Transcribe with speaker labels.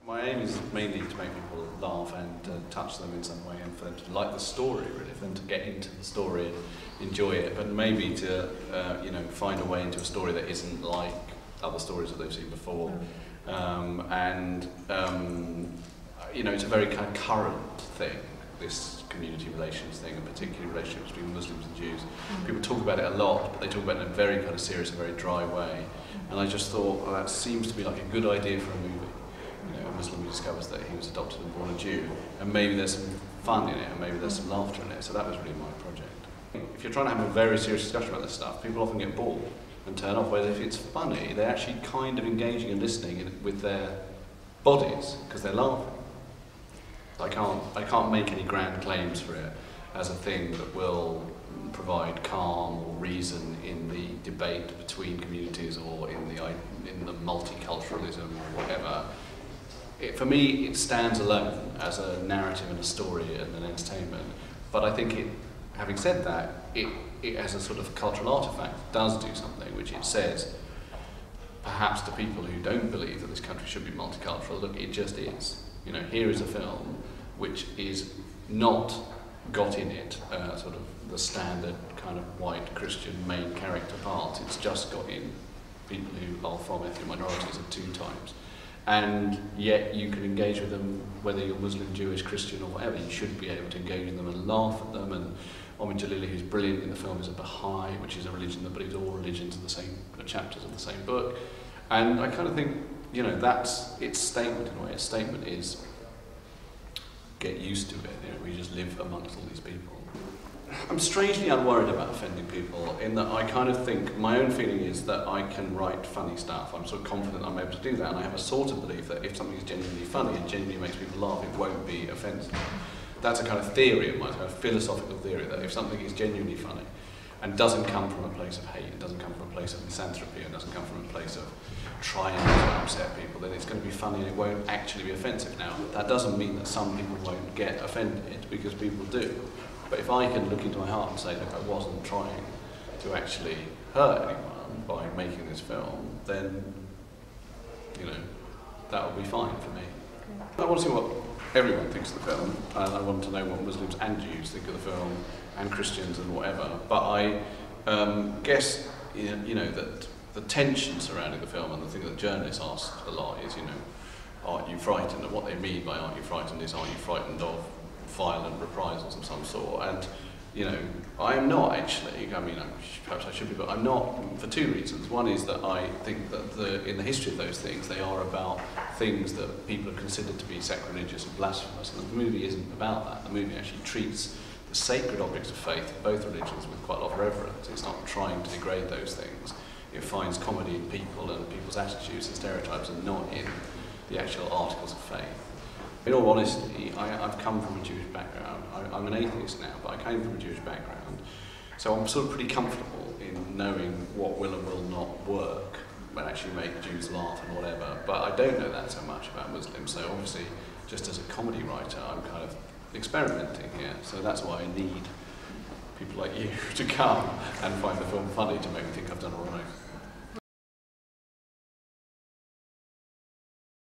Speaker 1: My aim is mainly to make people laugh and touch them in some way, and for them to like the story, really, for them to get into the story, enjoy it, but maybe to find a way into a story that isn't like other stories that they've seen before. It's a very kind of current thing, this community relations thing, and particularly relationships between Muslims and Jews. People talk about it a lot, but they talk about it in a very kind of serious and very dry way. And I just thought, well, that seems to be like a good idea for a movie. A Muslim who discovers that he was adopted and born a Jew, and maybe there's some fun in it, and maybe there's some laughter in it. So that was really my project. If you're trying to have a very serious discussion about this stuff, people often get bored and turn off. Whereas if it's funny, they're actually kind of engaging and listening with their bodies because they're laughing. I can't make any grand claims for it as a thing that will provide calm or reason in the debate between communities or in the multiculturalism or whatever. For me, it stands alone as a narrative and a story and an entertainment. But I think having said that, it as a sort of cultural artifact does do something, which it says, perhaps to people who don't believe that this country should be multicultural, look, it just is. Here is a film which is not got in it sort of the standard kind of white Christian main character part. It's just got in people who are from ethnic minorities of two types. And yet you can engage with them, whether you're Muslim, Jewish, Christian or whatever. You should be able to engage with them and laugh at them. And Omid Jalili, who's brilliant in the film, is a Baha'i, which is a religion that believes all religions are the same chapters of the same book. And I kind of think, that's its statement in a way. Its statement is, get used to it. We just live amongst all these people. I'm strangely unworried about offending people in that I kind of think, my own feeling is that I can write funny stuff. I'm sort of confident I'm able to do that, and I have a sort of belief that if something is genuinely funny and genuinely makes people laugh, it won't be offensive. That's a kind of theory of mine, a kind of philosophical theory, that if something is genuinely funny and doesn't come from a place of hate, it doesn't come from a place of misanthropy, and doesn't come from a place of trying to upset people, then it's going to be funny and it won't actually be offensive. Now, that doesn't mean that some people won't get offended, because people do. But if I can look into my heart and say, look, I wasn't trying to actually hurt anyone by making this film, then, that will be fine for me. I want to see what everyone thinks of the film, and I want to know what Muslims and Jews think of the film, and Christians and whatever. But I guess, that the tension surrounding the film, and the thing that journalists ask a lot is, aren't you frightened? And what they mean by aren't you frightened is, aren't you frightened of violent reprisals of some sort? And I am not actually. Perhaps I should be, but I'm not, for two reasons. One is that I think that in the history of those things, they are about things that people have considered to be sacrilegious and blasphemous, and the movie isn't about that. The movie actually treats the sacred objects of faith in both religions with quite a lot of reverence. It's not trying to degrade those things. It finds comedy in people and people's attitudes and stereotypes, and not in the actual articles of faith. In all honesty, I've come from a Jewish background. I'm an atheist now, but I came from a Jewish background. So I'm sort of pretty comfortable in knowing what will and will not work when actually make Jews laugh and whatever. But I don't know that so much about Muslims. So obviously, just as a comedy writer, I'm kind of experimenting here. So that's why I need people like you to come and find the film funny to make me think I've done all right.